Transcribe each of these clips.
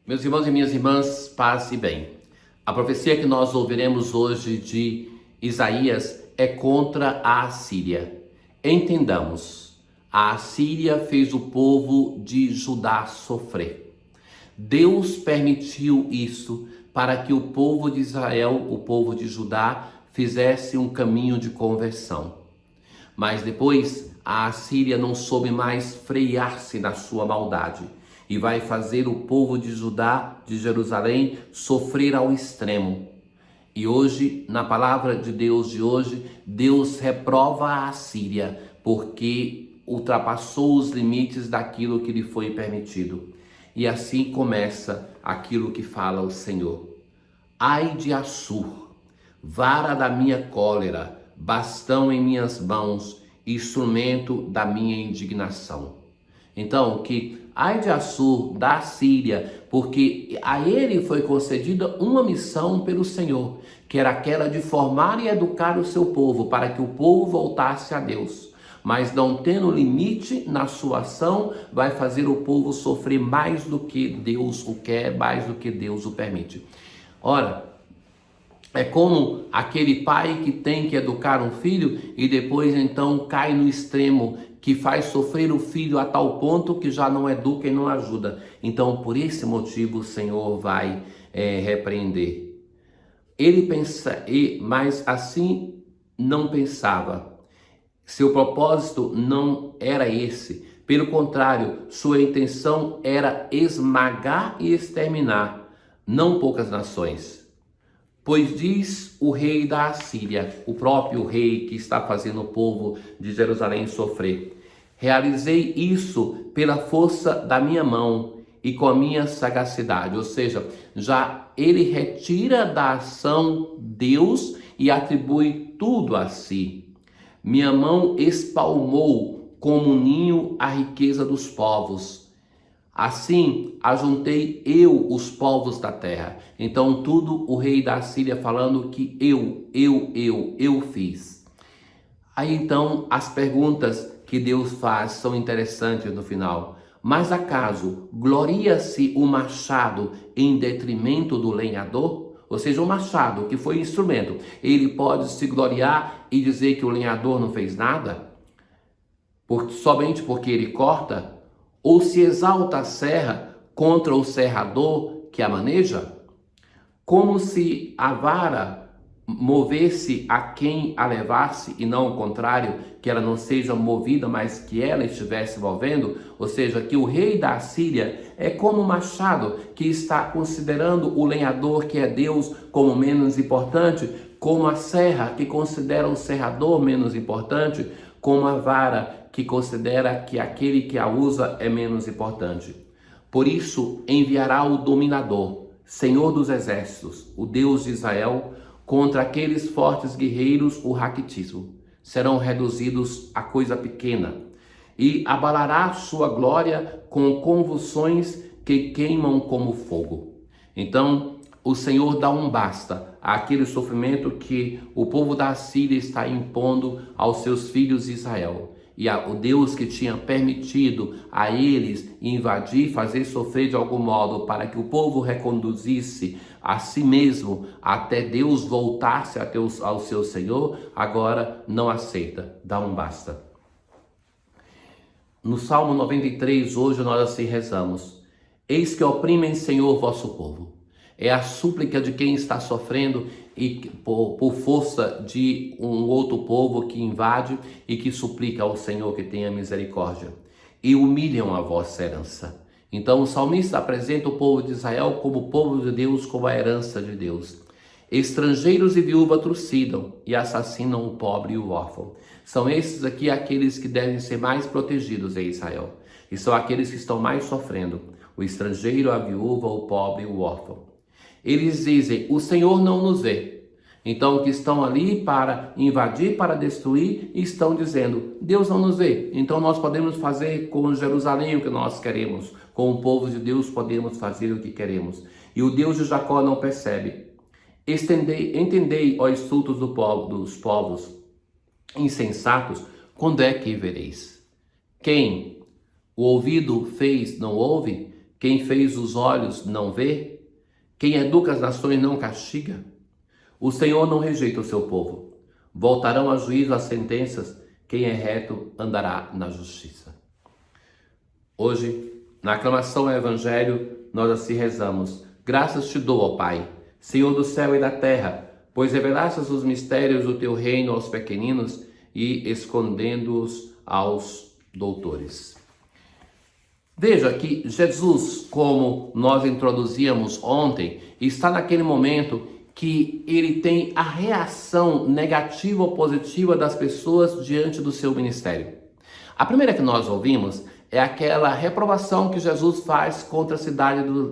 Meus irmãos e minhas irmãs, paz e bem. A profecia que nós ouviremos hoje de Isaías é contra a Assíria. Entendamos, a Assíria fez o povo de Judá sofrer. Deus permitiu isso para que o povo de Israel, o povo de Judá, fizesse um caminho de conversão. Mas depois a Assíria não soube mais frear-se na sua maldade e vai fazer o povo de Judá, de Jerusalém, sofrer ao extremo. E hoje, na palavra de Deus de hoje, Deus reprova a Assíria porque ultrapassou os limites daquilo que lhe foi permitido. E assim começa aquilo que fala o Senhor. Ai de Assur, vara da minha cólera, bastão em minhas mãos, instrumento da minha indignação. Então, ai de Assur, da Síria, porque a ele foi concedida uma missão pelo Senhor, que era aquela de formar e educar o seu povo, para que o povo voltasse a Deus. Mas não tendo limite na sua ação, vai fazer o povo sofrer mais do que Deus o quer, mais do que Deus o permite. Ora, é como aquele pai que tem que educar um filho e depois então cai no extremo, que faz sofrer o filho a tal ponto que já não educa e não ajuda. Então, por esse motivo, o Senhor vai repreender. Ele pensa, mas assim não pensava. Seu propósito não era esse. Pelo contrário, sua intenção era esmagar e exterminar não poucas nações. Pois diz o rei da Assíria, o próprio rei que está fazendo o povo de Jerusalém sofrer: realizei isso pela força da minha mão e com a minha sagacidade. Ou seja, já ele retira da ação Deus e atribui tudo a si. Minha mão espalmou como ninho a riqueza dos povos. Assim, ajuntei eu os povos da terra. Então, tudo o rei da Síria falando que eu fiz. Aí, então, as perguntas que Deus faz são interessantes no final. Mas acaso gloria-se o machado em detrimento do lenhador? Ou seja, o machado, que foi instrumento, ele pode se gloriar e dizer que o lenhador não fez nada? Somente porque ele corta? Ou se exalta a serra contra o serrador que a maneja? Como se a vara movesse a quem a levasse e não o contrário, que ela não seja movida, mas que ela estivesse movendo? Ou seja, que o rei da Assíria é como o machado que está considerando o lenhador, que é Deus, como menos importante, como a serra que considera o serrador menos importante, como a vara que considera que aquele que a usa é menos importante. Por isso enviará o dominador, Senhor dos exércitos, o Deus de Israel, contra aqueles fortes guerreiros, o raquitismo. Serão reduzidos a coisa pequena e abalará sua glória com convulsões que queimam como fogo. Então, o Senhor dá um basta àquele sofrimento que o povo da Assíria está impondo aos seus filhos de Israel. E o Deus que tinha permitido a eles invadir, fazer sofrer de algum modo, para que o povo reconduzisse a si mesmo até Deus voltasse ao seu Senhor, agora não aceita, dá um basta. No Salmo 93, hoje nós assim rezamos: eis que oprimem, Senhor, vosso povo. É a súplica de quem está sofrendo e por força de um outro povo que invade e que suplica ao Senhor que tenha misericórdia. E humilham a vossa herança. Então o salmista apresenta o povo de Israel como o povo de Deus, como a herança de Deus. Estrangeiros e viúva trucidam e assassinam o pobre e o órfão. São esses aqui aqueles que devem ser mais protegidos em Israel. E são aqueles que estão mais sofrendo: o estrangeiro, a viúva, o pobre e o órfão. Eles dizem: o Senhor não nos vê. Então, que estão ali para invadir, para destruir, estão dizendo: Deus não nos vê. Então, nós podemos fazer com Jerusalém o que nós queremos. Com o povo de Deus, podemos fazer o que queremos. E o Deus de Jacó não percebe. Entendei, ó estultos dos povos insensatos, quando é que vereis? Quem o ouvido fez, não ouve? Quem fez os olhos não vê? Quem educa as nações não castiga? O Senhor não rejeita o seu povo. Voltarão a juízo as sentenças. Quem é reto andará na justiça. Hoje, na aclamação ao Evangelho, nós assim rezamos. Graças te dou, ó Pai, Senhor do céu e da terra, pois revelastes os mistérios do teu reino aos pequeninos e escondendo-os aos doutores. Veja que Jesus, como nós introduzíamos ontem, está naquele momento que ele tem a reação negativa ou positiva das pessoas diante do seu ministério. A primeira que nós ouvimos é aquela reprovação que Jesus faz contra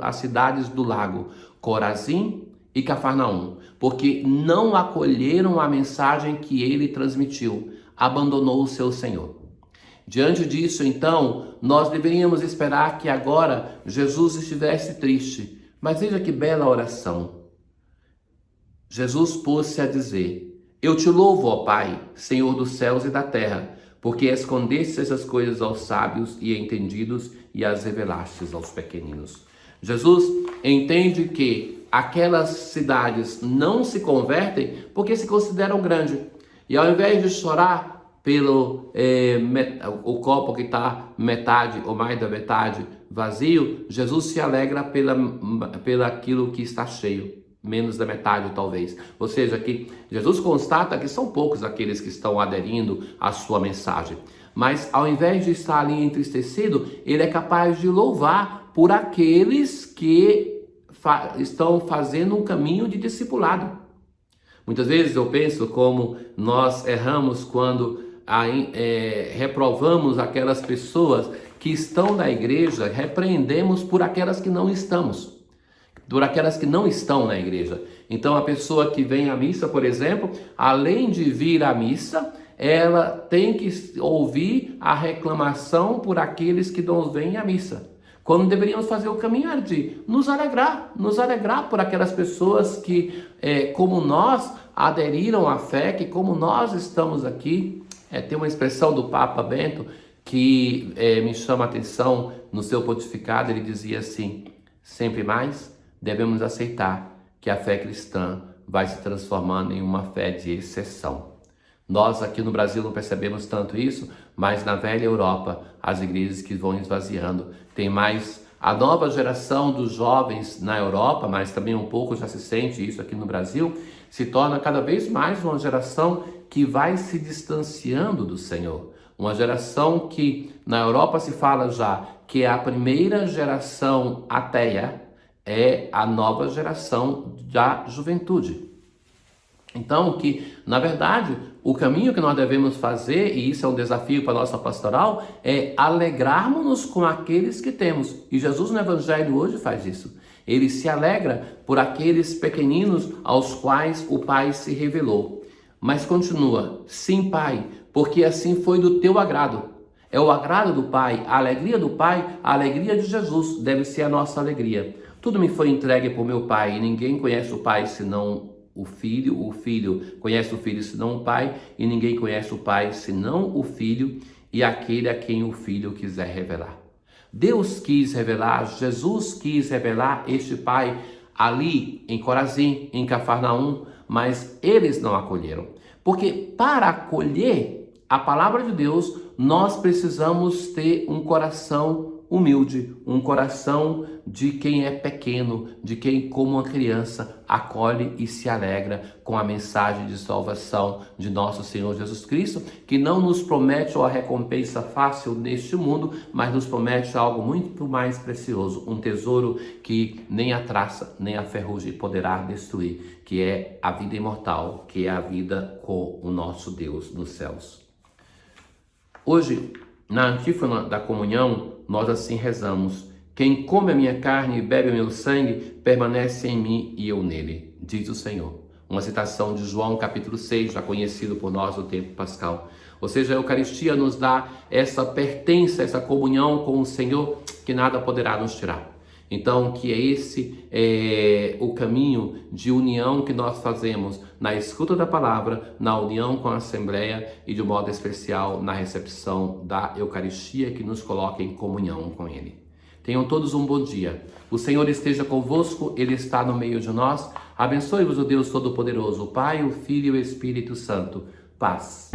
as cidades do lago, Corazim e Cafarnaum, porque não acolheram a mensagem que ele transmitiu, abandonou o seu Senhor. Diante disso, então, nós deveríamos esperar que agora Jesus estivesse triste. Mas veja que bela oração. Jesus pôs-se a dizer: Eu te louvo, ó Pai, Senhor dos céus e da terra, porque escondeste essas coisas aos sábios e entendidos e as revelastes aos pequeninos. Jesus entende que aquelas cidades não se convertem porque se consideram grandes. E ao invés de chorar pelo o copo que está metade ou mais da metade vazio, Jesus se alegra pela aquilo que está cheio, menos da metade talvez. Ou seja, que Jesus constata que são poucos aqueles que estão aderindo à sua mensagem. Mas ao invés de estar ali entristecido, ele é capaz de louvar por aqueles que estão fazendo um caminho de discipulado. Muitas vezes eu penso como nós erramos quando reprovamos aquelas pessoas que estão na igreja, repreendemos por aquelas que não estamos, por aquelas que não estão na igreja. Então a pessoa que vem à missa, por exemplo, além de vir à missa, ela tem que ouvir a reclamação por aqueles que não vêm à missa. Quando deveríamos fazer o caminhar de nos alegrar por aquelas pessoas que, como nós, aderiram à fé, que como nós estamos aqui. Tem uma expressão do Papa Bento que me chama a atenção no seu pontificado. Ele dizia assim: sempre mais devemos aceitar que a fé cristã vai se transformando em uma fé de exceção. Nós aqui no Brasil não percebemos tanto isso, mas na velha Europa, as igrejas que vão esvaziando, tem mais a nova geração dos jovens na Europa, mas também um pouco já se sente isso aqui no Brasil, se torna cada vez mais uma geração que vai se distanciando do Senhor. Uma geração que na Europa se fala já que é a primeira geração ateia, é a nova geração da juventude. Então, que na verdade o caminho que nós devemos fazer, e isso é um desafio para a nossa pastoral, é alegrarmos-nos com aqueles que temos. E Jesus no Evangelho hoje faz isso. Ele se alegra por aqueles pequeninos aos quais o Pai se revelou. Mas continua: sim, Pai, porque assim foi do teu agrado. É o agrado do Pai, a alegria do Pai, a alegria de Jesus deve ser a nossa alegria. Tudo me foi entregue por meu Pai, e ninguém conhece o Pai senão o Filho conhece o Filho senão o Pai, e ninguém conhece o Pai senão o Filho e aquele a quem o Filho quiser revelar. Deus quis revelar, Jesus quis revelar este Pai ali em Corazim, em Cafarnaum, mas eles não acolheram. Porque para acolher a palavra de Deus, nós precisamos ter um coração humilde, um coração de quem é pequeno, de quem, como uma criança, acolhe e se alegra com a mensagem de salvação de nosso Senhor Jesus Cristo, que não nos promete uma recompensa fácil neste mundo, mas nos promete algo muito mais precioso, um tesouro que nem a traça, nem a ferrugem poderá destruir, que é a vida imortal, que é a vida com o nosso Deus nos céus. Hoje, na antífona da comunhão, nós assim rezamos: quem come a minha carne e bebe o meu sangue, permanece em mim e eu nele, diz o Senhor. Uma citação de João capítulo 6, já conhecido por nós no tempo pascal. Ou seja, a Eucaristia nos dá essa pertença, essa comunhão com o Senhor que nada poderá nos tirar. Então, que esse é o caminho de união que nós fazemos na escuta da palavra, na união com a Assembleia e de modo especial na recepção da Eucaristia que nos coloca em comunhão com Ele. Tenham todos um bom dia. O Senhor esteja convosco, Ele está no meio de nós. Abençoe-vos o Deus Todo-Poderoso, o Pai, o Filho e o Espírito Santo. Paz.